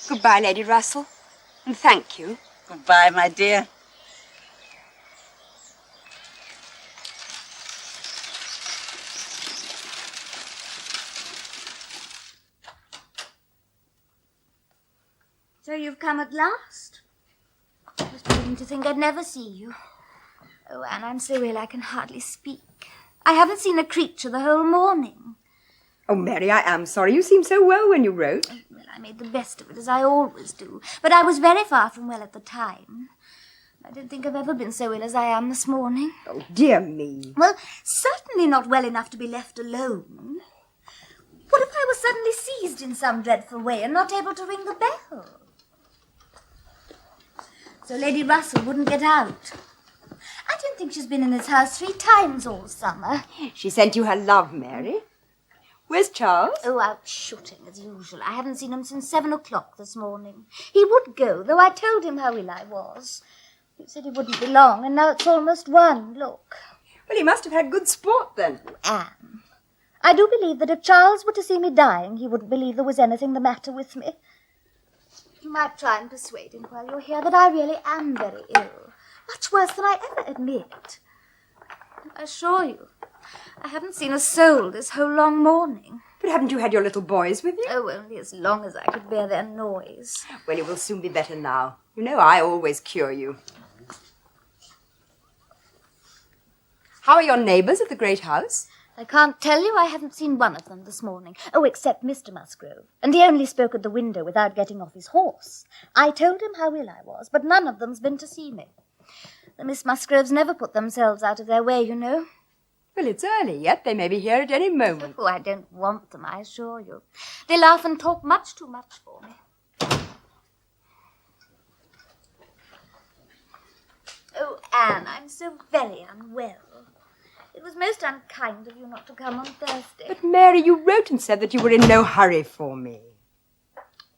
Goodbye, Lady Russell. And thank you. Goodbye, my dear. So you've come at last? I was beginning to think I'd never see you. Oh, Anne, I'm so ill I can hardly speak. I haven't seen a creature the whole morning. Oh, Mary, I am sorry. You seemed so well when you wrote. Oh, well, I made the best of it, as I always do. But I was very far from well at the time. I don't think I've ever been so ill as I am this morning. Oh, dear me. Well, certainly not well enough to be left alone. What if I was suddenly seized in some dreadful way and not able to ring the bell? So Lady Russell wouldn't get out. I don't think she's been in this house 3 times all summer. She sent you her love, Mary. Where's Charles? Oh, out shooting as usual. I haven't seen him since 7 o'clock this morning. He would go, though I told him how ill I was. He said he wouldn't be long, and now it's almost 1. Look. Well, he must have had good sport, then. Anne, I do believe that if Charles were to see me dying, he wouldn't believe there was anything the matter with me. You might try and persuade him while you're here that I really am very ill. Much worse than I ever admit. I assure you, I haven't seen a soul this whole long morning. But haven't you had your little boys with you? Oh, only as long as I could bear their noise. Well, you will soon be better now. You know I always cure you. How are your neighbours at the great house? I can't tell you. I haven't seen one of them this morning. Oh, except Mr. Musgrove. And he only spoke at the window without getting off his horse. I told him how ill I was, but none of them's been to see me. The Miss Musgroves never put themselves out of their way, you know. Well, it's early yet. They may be here at any moment. Oh, I don't want them, I assure you. They laugh and talk much too much for me. Oh, Anne, I'm so very unwell. It was most unkind of you not to come on Thursday. But, Mary, you wrote and said that you were in no hurry for me.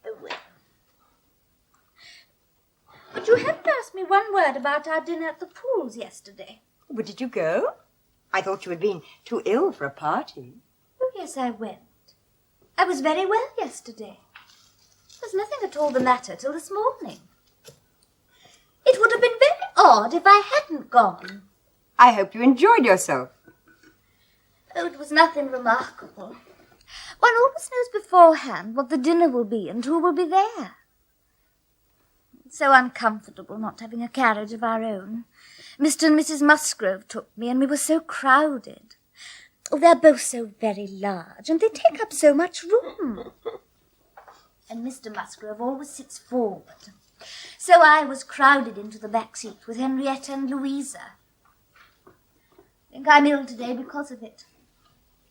Oh, well. But you hadn't asked me one word about our dinner at the Pools yesterday. But did you go? I thought you had been too ill for a party. Oh, yes, I went. I was very well yesterday. There's nothing at all the matter till this morning. It would have been very odd if I hadn't gone. I hope you enjoyed yourself. Oh, it was nothing remarkable. One always knows beforehand what the dinner will be and who will be there. It's so uncomfortable not having a carriage of our own. Mr. and Mrs. Musgrove took me, and we were so crowded. Oh, they're both so very large, and they take up so much room. And Mr. Musgrove always sits forward. So I was crowded into the back seat with Henrietta and Louisa. I think I'm ill today because of it.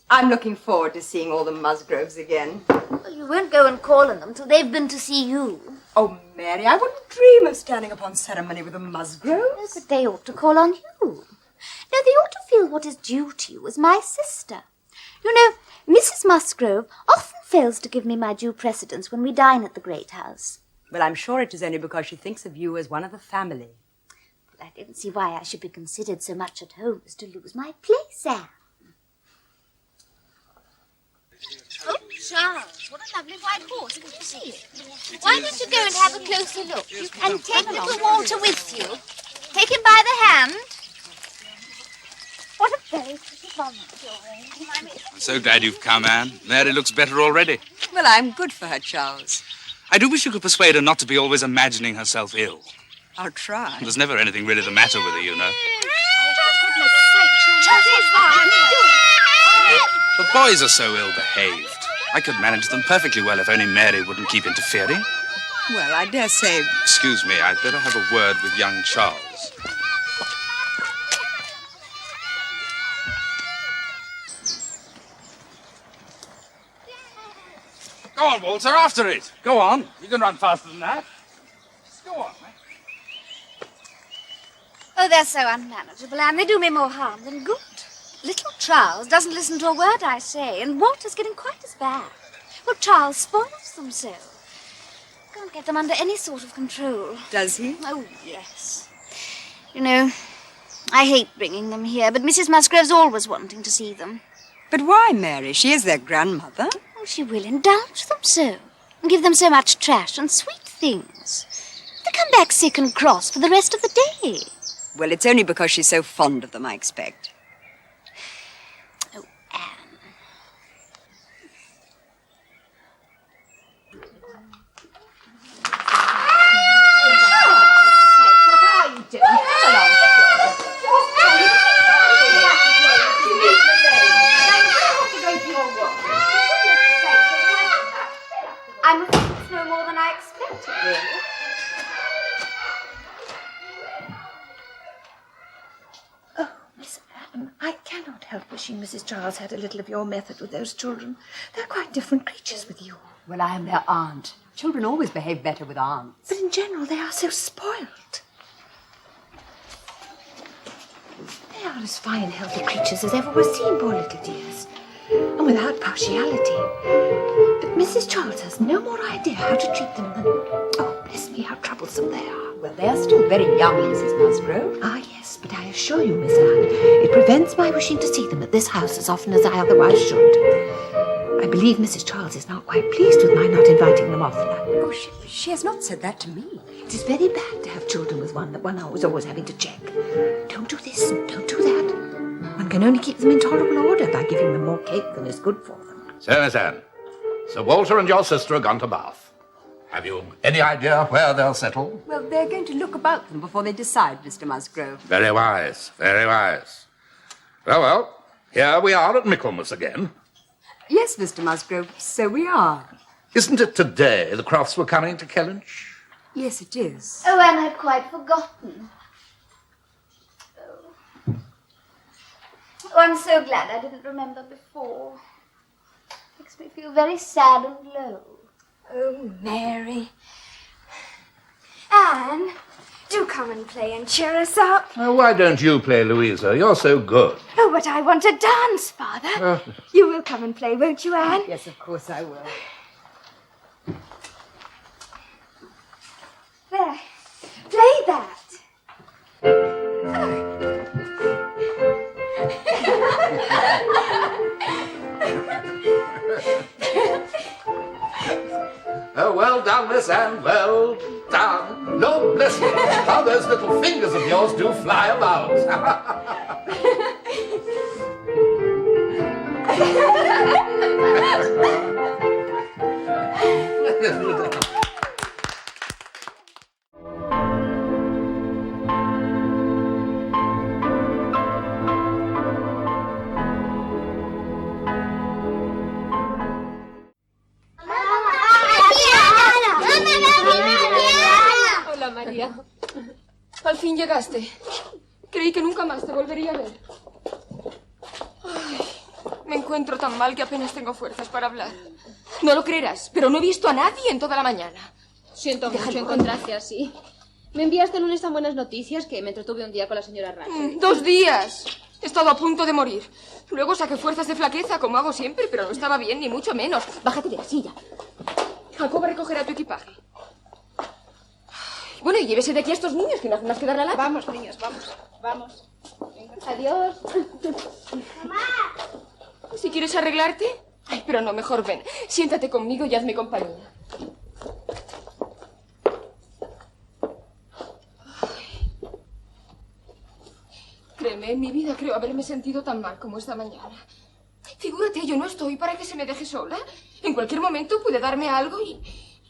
I'm looking forward to seeing all the Musgroves again. Well, you won't go and call on them till they've been to see you. Oh, Mary, I wouldn't dream of standing upon ceremony with the Musgroves. Yes, but they ought to call on you. No, they ought to feel what is due to you as my sister. You know, Mrs. Musgrove often fails to give me my due precedence when we dine at the great house. Well, I'm sure it is only because she thinks of you as one of the family. But I don't see why I should be considered so much at home as to lose my place, Anne. Oh, Charles, what a lovely white horse. Can you see it? Why don't you go and have a closer look? And take little Walter with you. Take him by the hand. What a very pretty bonnet you're wearing. I'm so glad you've come, Anne. Mary looks better already. Well, I'm good for her, Charles. I do wish you could persuade her not to be always imagining herself ill. I'll try. There's never anything really the matter with her, you know. The boys are so ill-behaved. I could manage them perfectly well if only Mary wouldn't keep interfering. Well, I dare say. Excuse me, I'd better have a word with young Charles. Go on, Walter, after it. Go on. You can run faster than that. Just go on, mate. Oh, they're so unmanageable, Anne. They do me more harm than good. Little Charles doesn't listen to a word I say, and Walter's getting quite as bad. Well, Charles spoils them so. Can't get them under any sort of control. Does he? Oh, yes. You know, I hate bringing them here, but Mrs. Musgrove's always wanting to see them. But why, Mary? She is their grandmother. Oh, she will indulge them so. and give them so much trash and sweet things. They come back sick and cross for the rest of the day. Well, it's only because she's so fond of them, I expect. Oh, Anne. I'm afraid it's no more than I expected, really. Oh, Miss Anne, I cannot help wishing Mrs. Charles had a little of your method with those children. They're quite different creatures with you. Well, I am their aunt. Children always behave better with aunts. But in general, they are so spoiled. They are as fine, healthy creatures as ever were seen, poor little dears. And without partiality. But Mrs. Charles has no more idea how to treat them than... Oh, bless me, how troublesome they are. Well, they are still very young, Mrs. Musgrove. Ah, yes, but I assure you, Miss Anne, it prevents my wishing to see them at this house as often as I otherwise should. I believe Mrs. Charles is not quite pleased with my not inviting them oftener. Oh, she has not said that to me. It is very bad to have children with one that one was always having to check. Don't do this and don't do that. One can only keep them in tolerable order by giving them more cake than is good for them. So, Miss Anne, Sir Walter and your sister are gone to Bath. Have you any idea where they'll settle? Well, they're going to look about them before they decide, Mr. Musgrove. Very wise, very wise. Well, here we are at Michaelmas again. Yes, Mr. Musgrove, so we are. Isn't it today the Crofts were coming to Kellynch? Yes, it is. Oh, Anne, I'd quite forgotten. Oh, I'm so glad I didn't remember before. Makes me feel very sad and low. Oh, Mary. Anne, do come and play and cheer us up. Why don't you play, Louisa? You're so good. Oh, but I want to dance, Father. You will come and play, won't you, Anne? Yes, of course I will. There. Play that. Oh, well done, Miss Anne, well done. Lord bless you, how those little fingers of yours do fly about. Hola, María. Al fin llegaste. Creí que nunca más te volvería a ver. Ay, me encuentro tan mal que apenas tengo fuerzas para hablar. No lo creerás, pero no he visto a nadie en toda la mañana. Siento mucho encontrarte así. Me enviaste el lunes tan buenas noticias que me entretuve un día con la señora Ratcliffe. 2 días. He estado a punto de morir. Luego saqué fuerzas de flaqueza, como hago siempre, pero no estaba bien, ni mucho menos. Bájate de la silla. Jacoba recogerá tu equipaje. Bueno, y llévese de aquí a estos niños, que no hacen más que dar la lata. Vamos, niños, vamos. Vamos. Venga. Adiós. Si quieres arreglarte... Ay, pero no, mejor ven. Siéntate conmigo y hazme compañía. Ay. Créeme, en mi vida creo haberme sentido tan mal como esta mañana. Figúrate, yo no estoy para que se me deje sola. En cualquier momento puede darme algo y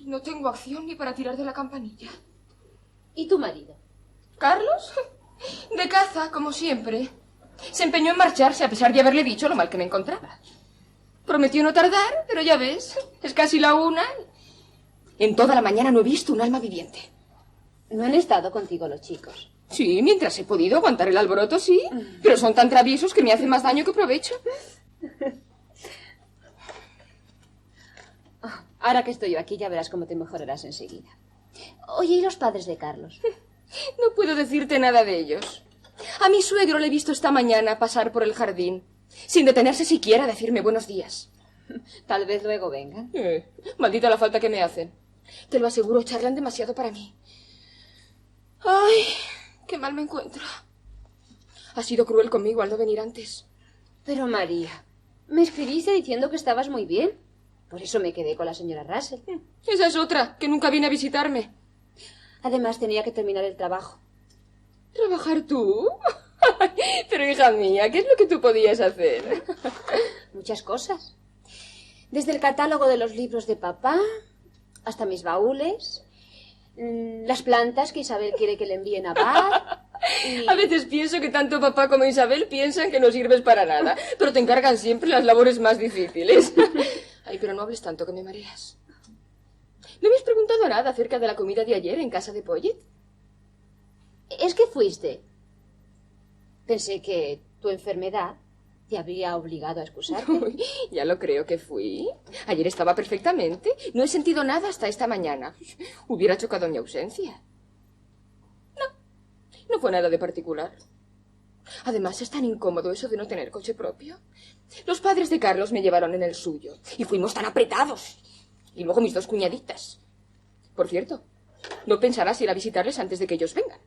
no tengo acción ni para tirar de la campanilla. ¿Y tu marido? ¿Carlos? De caza, como siempre. Se empeñó en marcharse a pesar de haberle dicho lo mal que me encontraba. Prometió no tardar, pero ya ves, es casi la 1. En toda la mañana no he visto un alma viviente. ¿No han estado contigo los chicos? Sí, mientras he podido aguantar el alboroto, sí. Pero son tan traviesos que me hacen más daño que provecho. Ahora que estoy yo aquí ya verás cómo te mejorarás enseguida. Oye, ¿y los padres de Carlos? No puedo decirte nada de ellos. A mi suegro le he visto esta mañana pasar por el jardín, sin detenerse siquiera a decirme buenos días. Tal vez luego vengan. Maldita la falta que me hacen. Te lo aseguro, charlan demasiado para mí. Ay, qué mal me encuentro. Ha sido cruel conmigo al no venir antes. Pero María, me escribiste diciendo que estabas muy bien. Por eso me quedé con la señora Russell. Esa es otra, que nunca viene a visitarme. Además, tenía que terminar el trabajo. ¿Trabajar tú? Pero hija mía, ¿qué es lo que tú podías hacer? Muchas cosas. Desde el catálogo de los libros de papá hasta mis baúles, las plantas que Isabel quiere que le envíen a Bath. A veces pienso que tanto papá como Isabel piensan que no sirves para nada, pero te encargan siempre las labores más difíciles. Ay, pero no hables tanto, que me mareas. ¿No me has preguntado nada acerca de la comida de ayer en casa de Pollet? ¿Es que fuiste? Pensé que tu enfermedad te habría obligado a excusarte. Uy, ya lo creo que fui. Ayer estaba perfectamente. No he sentido nada hasta esta mañana. Hubiera chocado mi ausencia. No fue nada de particular. Además, es tan incómodo eso de no tener coche propio. Los padres de Carlos me llevaron en el suyo y fuimos tan apretados. Y luego mis 2 cuñaditas. Por cierto, no pensarás ir a visitarles antes de que ellos vengan.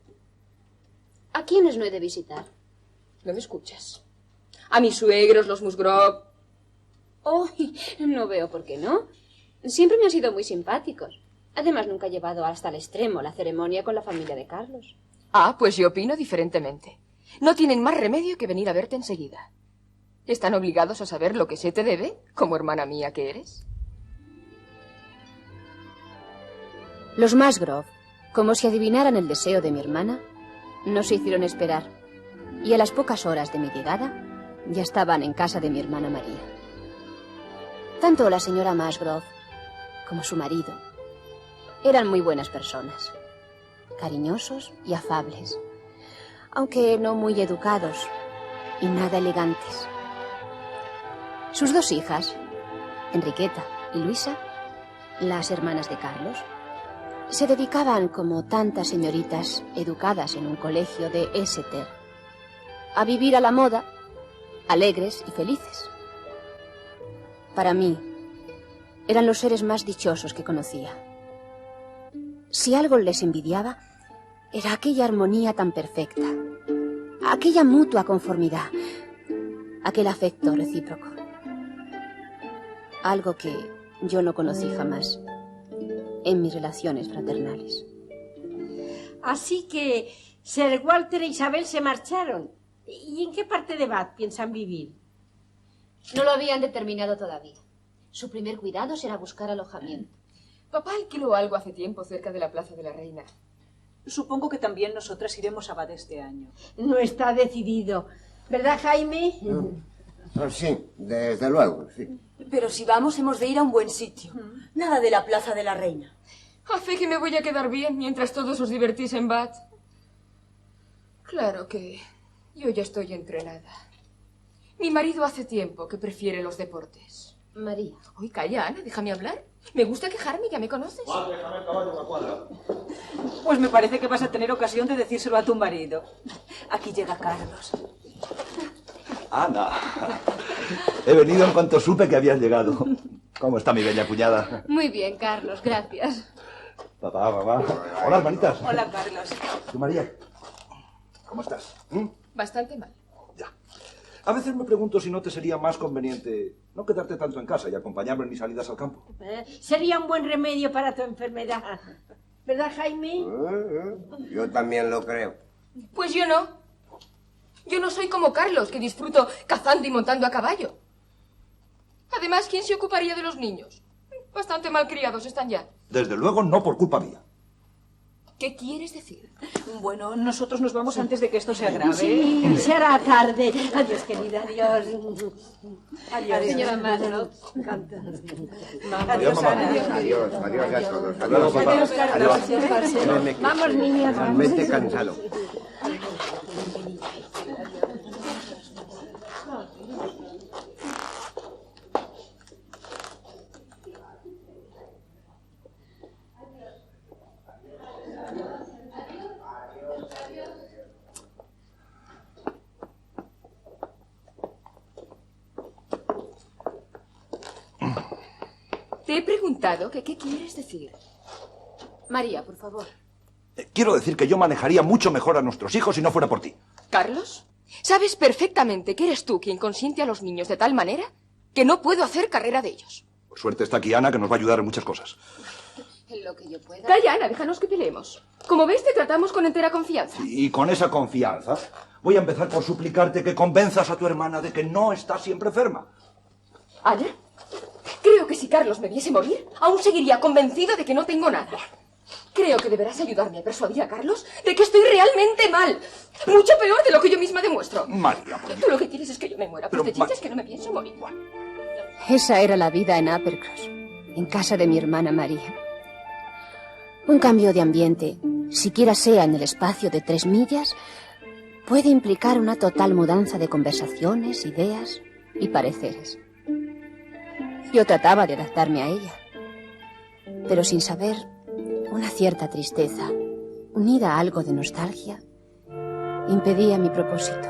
¿A quiénes no he de visitar? ¿No me escuchas? A mis suegros, los Musgrove. Oh, no veo por qué no. Siempre me han sido muy simpáticos. Además, nunca he llevado hasta el extremo la ceremonia con la familia de Carlos. Ah, pues yo opino diferentemente. No tienen más remedio que venir a verte enseguida. Están obligados a saber lo que se te debe, como hermana mía que eres. Los Musgrove, como si adivinaran el deseo de mi hermana, no se hicieron esperar, y a las pocas horas de mi llegada ya estaban en casa de mi hermana María. Tanto la señora Musgrove como su marido eran muy buenas personas, cariñosos y afables, aunque no muy educados y nada elegantes. Sus 2 hijas, Enriqueta y Luisa, las hermanas de Carlos, se dedicaban, como tantas señoritas educadas en un colegio de Exeter, a vivir a la moda, alegres y felices. Para mí, eran los seres más dichosos que conocía. Si algo les envidiaba, era aquella armonía tan perfecta, aquella mutua conformidad, aquel afecto recíproco. Algo que yo no conocí jamás en mis relaciones fraternales. Así que Sir Walter e Isabel se marcharon. ¿Y en qué parte de Bath piensan vivir? No lo habían determinado todavía. Su primer cuidado será buscar alojamiento. Papá alquiló algo hace tiempo cerca de la Plaza de la Reina. Supongo que también nosotras iremos a Bath este año. No está decidido. ¿Verdad, Jaime? Sí, desde luego, sí. Pero si vamos, hemos de ir a un buen sitio. Nada de la Plaza de la Reina. A fe que me voy a quedar bien mientras todos os divertís en Bath. Claro que yo ya estoy entrenada. Mi marido hace tiempo que prefiere los deportes. María. Oye, calla, Ana, déjame hablar. Me gusta quejarme, ya me conoces. Déjame el caballo una cuadra. Pues me parece que vas a tener ocasión de decírselo a tu marido. Aquí llega Carlos. Ana, he venido en cuanto supe que habías llegado. ¿Cómo está mi bella cuñada? Muy bien, Carlos, gracias. Papá, mamá. Hola, hermanitas. Hola, Carlos. ¿Tú, María? ¿Cómo estás? Bastante mal. A veces me pregunto si no te sería más conveniente no quedarte tanto en casa y acompañarme en mis salidas al campo. Sería un buen remedio para tu enfermedad. ¿Verdad, Jaime? Yo también lo creo. Pues yo no. Yo no soy como Carlos, que disfruto cazando y montando a caballo. Además, ¿quién se ocuparía de los niños? Bastante malcriados están ya. Desde luego, no por culpa mía. ¿Qué quieres decir? Bueno, nosotros nos vamos antes de que esto se agrave. Sí, se hará tarde. Adiós, querida, adiós. Adiós, señora Marlo. Adiós, mamá. Ana. Adiós a todos. Adiós, papá. Adiós, Carlos. Adiós. Vamos, niños. Realmente cansado. Te he preguntado que qué quieres decir. María, por favor. Quiero decir que yo manejaría mucho mejor a nuestros hijos si no fuera por ti. ¿Carlos? Sabes perfectamente que eres tú quien consiente a los niños de tal manera que no puedo hacer carrera de ellos. Por suerte está aquí Ana, que nos va a ayudar en muchas cosas. En lo que yo pueda. Calla, Ana, déjanos que peleemos. Como ves, te tratamos con entera confianza. Y con esa confianza voy a empezar por suplicarte que convenzas a tu hermana de que no está siempre enferma. ¿Ana? Creo que si Carlos me viese morir, aún seguiría convencido de que no tengo nada. Creo que deberás ayudarme a persuadir a Carlos de que estoy realmente mal. Mucho peor de lo que yo misma demuestro. María, por Dios. Tú lo que quieres es que yo me muera, pues te chinchas que no me pienso morir. Esa era la vida en Applecross, en casa de mi hermana María. Un cambio de ambiente, siquiera sea en el espacio de 3 millas, puede implicar una total mudanza de conversaciones, ideas y pareceres. Yo trataba de adaptarme a ella, pero sin saber, una cierta tristeza, unida a algo de nostalgia, impedía mi propósito.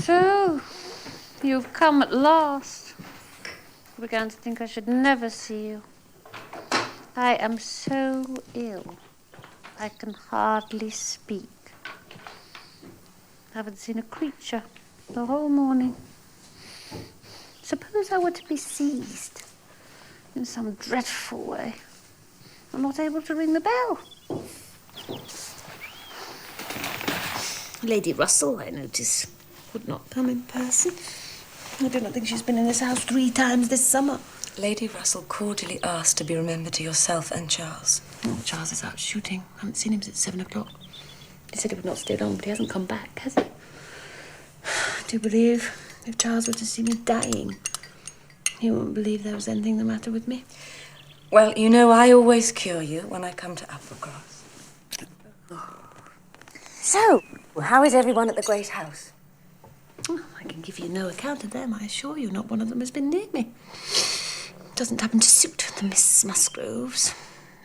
So, you've come at last. I began to think I should never see you. I am so ill. I can hardly speak. I haven't seen a creature the whole morning. Suppose I were to be seized in some dreadful way. I'm not able to ring the bell. Lady Russell, I notice, would not come in person. I do not think she's been in this house 3 times this summer. Lady Russell cordially asked to be remembered to yourself and Charles. Oh, Charles is out shooting. I haven't seen him since 7 o'clock. He said he would not stay long, but he hasn't come back, has he? I do believe if Charles were to see me dying, he wouldn't believe there was anything the matter with me. Well, you know, I always cure you when I come to Applecross. So, how is everyone at the great house? Oh, I can give you no account of them, I assure you. Not one of them has been near me. Doesn't happen to suit the Miss Musgroves,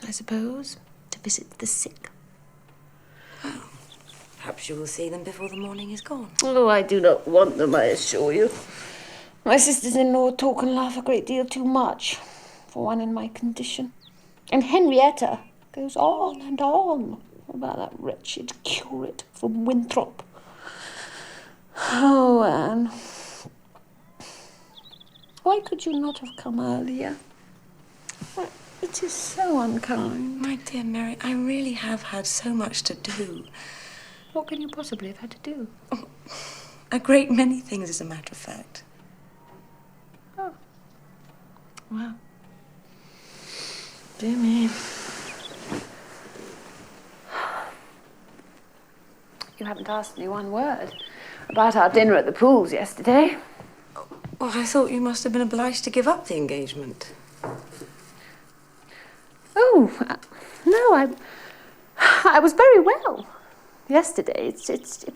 I suppose, to visit the sick. Oh, perhaps you will see them before the morning is gone. Oh, I do not want them, I assure you. My sisters-in-law talk and laugh a great deal too much for one in my condition. And Henrietta goes on and on about that wretched curate from Winthrop. Oh, Anne. Why could you not have come earlier? Why, it is so unkind. My dear Mary, I really have had so much to do. What can you possibly have had to do? Oh, a great many things, as a matter of fact. Oh. Well. Dear me. You haven't asked me one word about our dinner at the Pools yesterday. Well, I thought you must have been obliged to give up the engagement. Oh, no, I was very well yesterday. It's just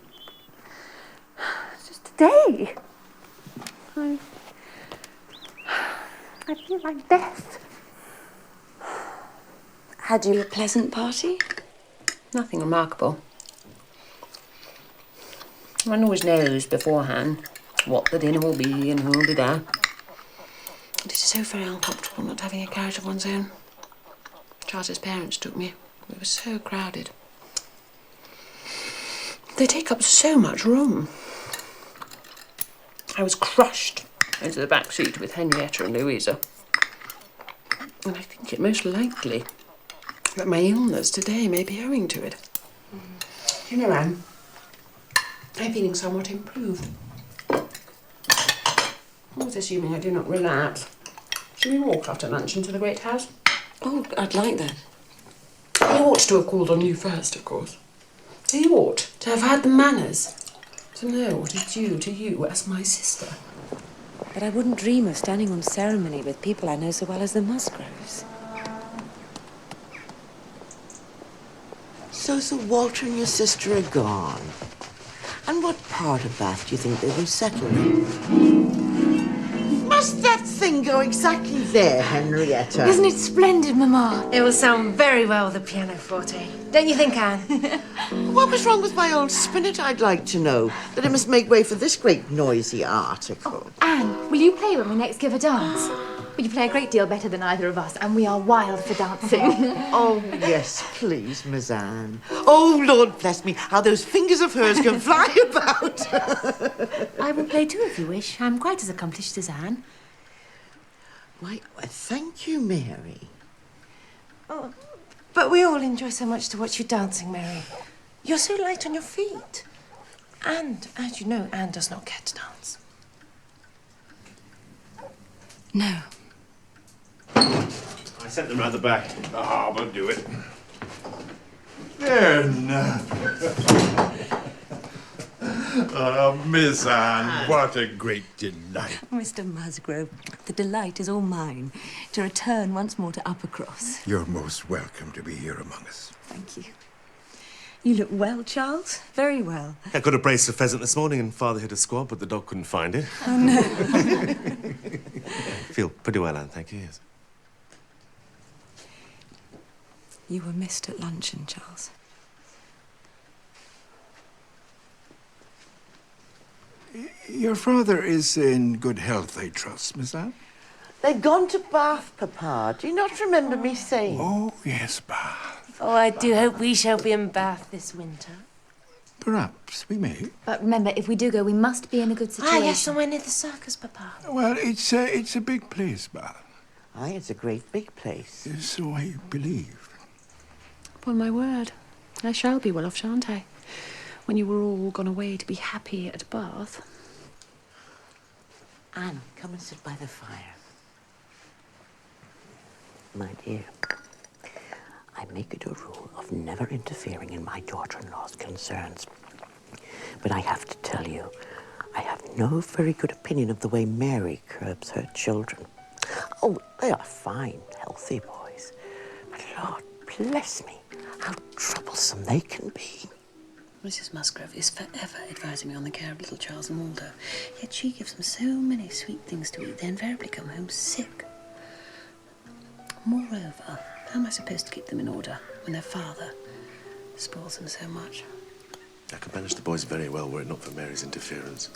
today. I feel like death. Had you a pleasant party? Nothing remarkable. One always knows beforehand what the dinner will be and who'll be there. It is so very uncomfortable not having a carriage of one's own. Charles's parents took me. We were so crowded. They take up so much room. I was crushed into the back seat with Henrietta and Louisa. And I think it most likely that my illness today may be owing to it. You know, Anne, I'm feeling somewhat improved. Always assuming I do not relapse. Shall we walk after luncheon to the great house? Oh, I'd like that. He ought to have called on you first, of course. He ought to have had the manners to know what is due to you as my sister. But I wouldn't dream of standing on ceremony with people I know so well as the Musgroves. So Sir Walter and your sister are gone. And what part of Bath do you think they will settle in? Must that thing go exactly there, Henrietta? Isn't it splendid, Mamma? It will sound very well with the pianoforte. Don't you think, Anne? What was wrong with my old spinet, I'd like to know, that it must make way for this great noisy article? Anne, will you play when we next give a dance? Well, you play a great deal better than either of us, and we are wild for dancing. Oh, yes, please, Miss Anne. Oh, Lord bless me, how those fingers of hers can fly about. I will play too, if you wish. I'm quite as accomplished as Anne. Why, thank you, Mary. Oh, but we all enjoy so much to watch you dancing, Mary. You're so light on your feet. And, as you know, Anne does not care to dance. No. I sent them round the back. Ah, won't do it. There now. Miss Anne, what a great delight. Mr. Musgrove, the delight is all mine to return once more to Uppercross. You're most welcome to be here among us. Thank you. You look well, Charles. Very well. I got a brace of pheasant this morning and Father hit a squab, but the dog couldn't find it. Oh, no. Feel pretty well, Anne, thank you, yes. You were missed at luncheon, Charles. Your father is in good health, I trust, Miss Anne? They've gone to Bath, Papa. Do you not remember me saying? Oh, yes, Bath. Oh, I do hope we shall be in Bath this winter. Perhaps we may. But remember, if we do go, we must be in a good situation. Ah, yes, somewhere near the circus, Papa. Well, it's a big place, Bath. Aye, it's a great big place. So I believe. Upon my word, I shall be well off, shan't I? When you were all gone away to be happy at Bath. Anne, come and sit by the fire. My dear, I make it a rule of never interfering in my daughter-in-law's concerns. But I have to tell you, I have no very good opinion of the way Mary curbs her children. Oh, they are fine, healthy boys. But Lord bless me, how troublesome they can be. Mrs. Musgrove is forever advising me on the care of little Charles and Waldo. Yet she gives them so many sweet things to eat, they invariably come home sick. Moreover, how am I supposed to keep them in order when their father spoils them so much? I could manage the boys very well were it not for Mary's interference.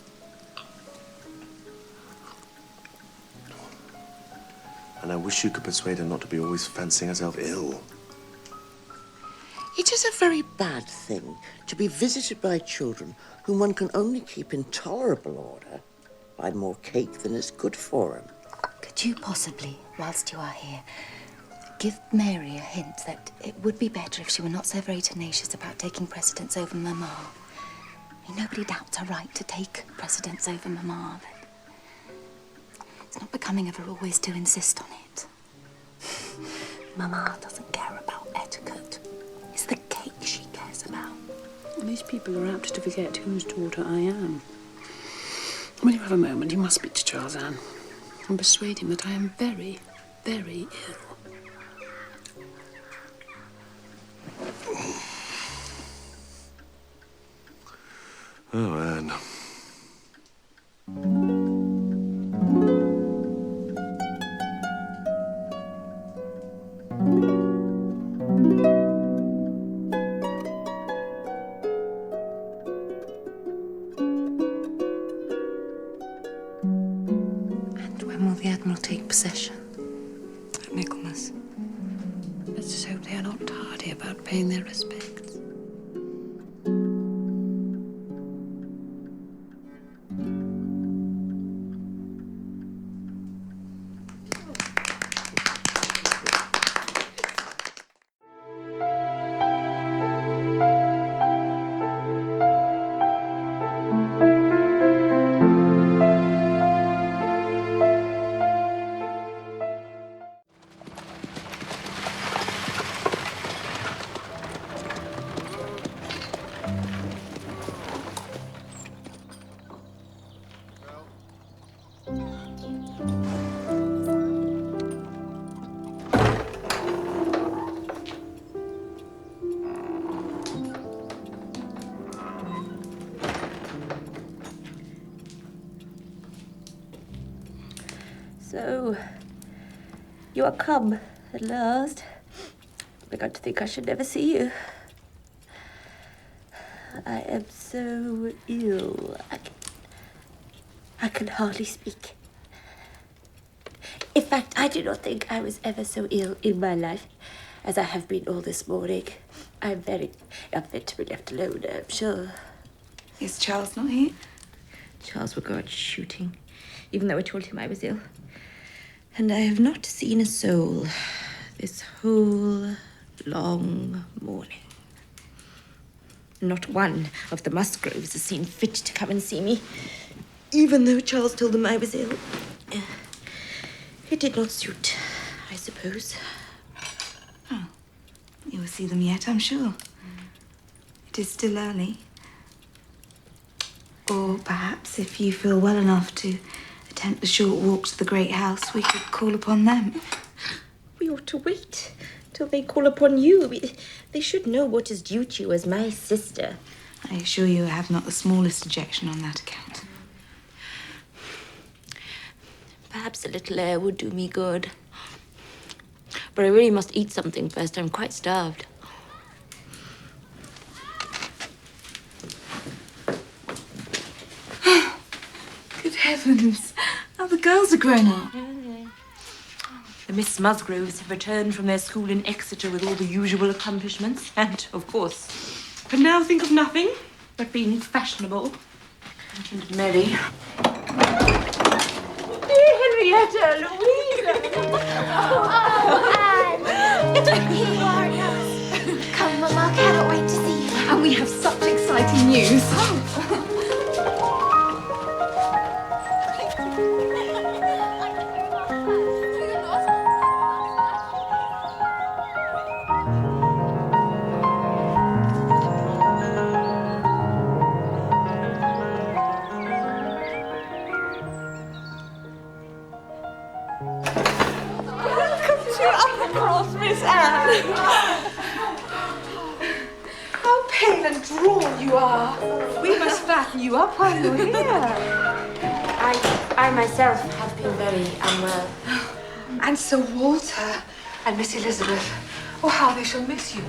And I wish you could persuade her not to be always fancying herself ill. It is a very bad thing to be visited by children whom one can only keep in tolerable order by more cake than is good for them. Could you possibly, whilst you are here, give Mary a hint that it would be better if she were not so very tenacious about taking precedence over Mamma? I mean, nobody doubts her right to take precedence over Mamma, but it's not becoming of her always to insist on it. Mamma doesn't care about etiquette. It's the cake she cares about. And these people are apt to forget whose daughter I am. When you have a moment, you must speak to Charles, Anne, and persuade him that I am very, very ill. Oh, Anne. And when will the Admiral take possession? At Michaelmas. Let's just hope they are not tardy about paying their respects. So, you are come at last. I began to think I should never see you. I am so ill. I can hardly speak. In fact, I do not think I was ever so ill in my life as I have been all this morning. I'm very unfit to be left alone, I'm sure. Is Charles not here? Charles will go out shooting, even though I told him I was ill. And I have not seen a soul this whole long morning. Not one of the Musgroves has seen fit to come and see me, even though Charles told them I was ill. It did not suit, I suppose. Oh, you will see them yet, I'm sure. It is still early. Or perhaps if you feel well enough to attempt a short walk to the great house, we could call upon them. We ought to wait till they call upon you. They should know what is due to you as my sister. I assure you I have not the smallest objection on that account. Perhaps a little air would do me good. But I really must eat something first. I'm quite starved. Good heavens. How the girls are grown up. The Miss Musgroves have returned from their school in Exeter with all the usual accomplishments. And, of course, can now think of nothing but being fashionable and merry. Henrietta, Louisa! Oh, Anne! Here you are at last. Come, Mama, cannot wait to see you. And we have such exciting news. Miss Anne. How pale and drawn you are. We must fatten you up while you're here. I myself have been very unwell. And Sir Walter and Miss Elizabeth. Oh, how they shall miss you.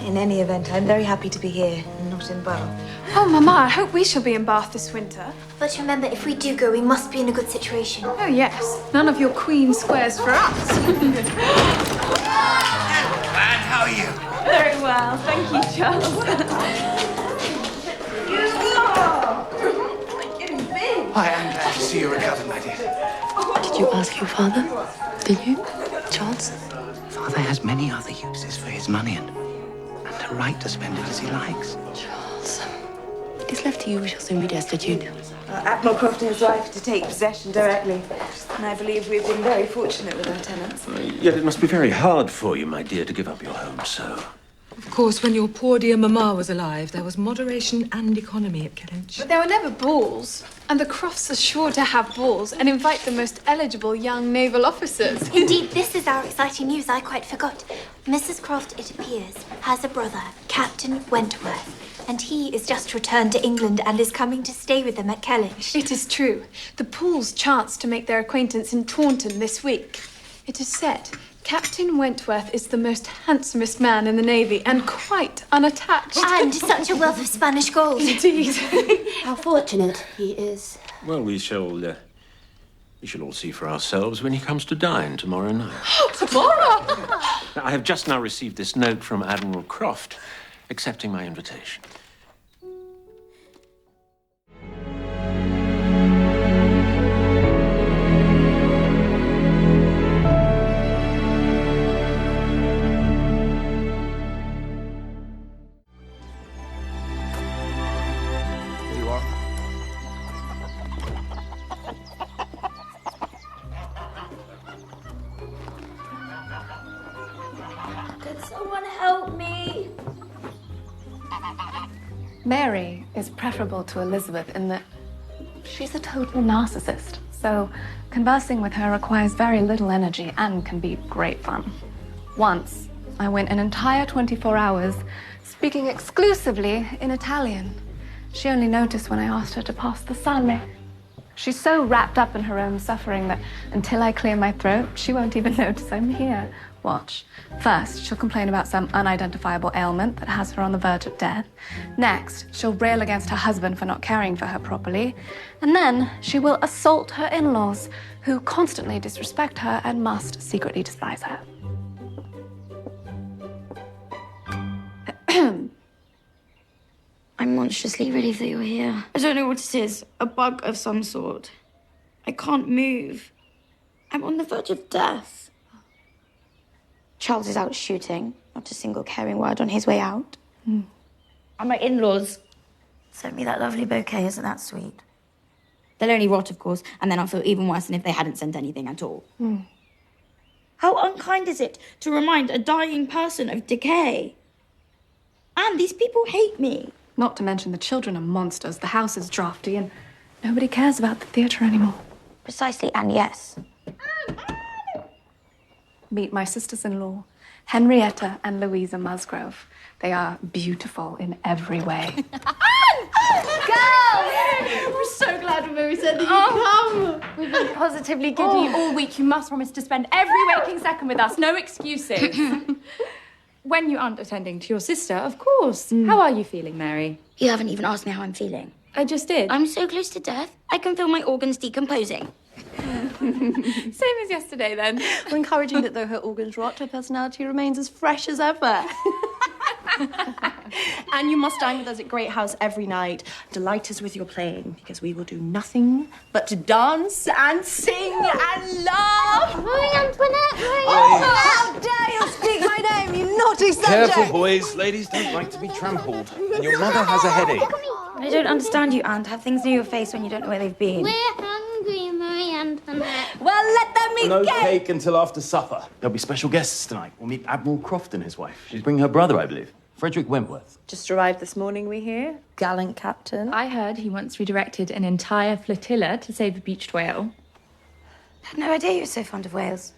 In any event, I'm very happy to be here and not in Borough. Oh, Mama, I hope we shall be in Bath this winter. But remember, if we do go, we must be in a good situation. Oh, yes. None of your queen squares for us. Anne, how are you? Very well. Thank you, Charles. I am glad to see you recovered, my dear. Did you ask your father? Did you, Charles? Father has many other uses for his money and a right to spend it as he likes. Charles, it is left to you. We shall soon be destitute. Admiral Croft and his wife to take possession directly. And I believe we've been very fortunate with our tenants. Yet it must be very hard for you, my dear, to give up your home so. Of course, when your poor dear mamma was alive, there was moderation and economy at Kellynch. But there were never balls. And the Crofts are sure to have balls and invite the most eligible young naval officers. Indeed, this is our exciting news. I quite forgot. Mrs. Croft, it appears, has a brother, Captain Wentworth. And he is just returned to England and is coming to stay with them at Kellynch. It is true. The Pools chanced to make their acquaintance in Taunton this week. It is said Captain Wentworth is the most handsomest man in the Navy and quite unattached. And such a wealth of Spanish gold. Indeed. How fortunate he is. Well, we shall all see for ourselves when he comes to dine tomorrow night. Oh, tomorrow! Now, I have just now received this note from Admiral Croft, accepting my invitation. Mary is preferable to Elizabeth in that she's a total narcissist. So conversing with her requires very little energy and can be great fun. Once, I went an entire 24 hours speaking exclusively in Italian. She only noticed when I asked her to pass the sale. She's so wrapped up in her own suffering that until I clear my throat, she won't even notice I'm here. Watch. First, she'll complain about some unidentifiable ailment that has her on the verge of death. Next, she'll rail against her husband for not caring for her properly. And then she will assault her in-laws, who constantly disrespect her and must secretly despise her. I'm monstrously relieved that you're here. I don't know what it is. A bug of some sort. I can't move. I'm on the verge of death. Charles is out shooting. Not a single caring word on his way out. And my in-laws sent me that lovely bouquet. Isn't that sweet? They'll only rot, of course, and then I'll feel even worse than if they hadn't sent anything at all. How unkind is it to remind a dying person of decay? And these people hate me. Not to mention the children are monsters, the house is drafty, and nobody cares about the theatre anymore. Precisely, and yes. Meet my sisters-in-law, Henrietta and Louisa Musgrove. They are beautiful in every way. Girls! We're so glad Mary said that you'd come. We've been positively giddy all week. You must promise to spend every waking second with us. No excuses. When you aren't attending to your sister, of course. How are you feeling, Mary? You haven't even asked me how I'm feeling. I just did. I'm so close to death, I can feel my organs decomposing. Same as yesterday, then. We're encouraging that though her organs rot, her personality remains as fresh as ever. And you must dine with us at Great House every night. Delight us with your playing, because we will do nothing but to dance and sing and laugh. Marie Antoinette! How dare you speak my name, you naughty subject! Careful, boys. Ladies don't like to be trampled. And your mother has a headache. I don't understand you, Aunt. Have things near your face when you don't know where they've been. We're hungry, Marie Antoinette. Well, let them eat No cake! cake until after supper. There'll be special guests tonight. We'll meet Admiral Croft and his wife. She's bringing her brother, I believe. Frederick Wentworth. Just arrived this morning, we hear. Gallant captain. I heard he once redirected an entire flotilla to save a beached whale. I had no idea you were so fond of whales.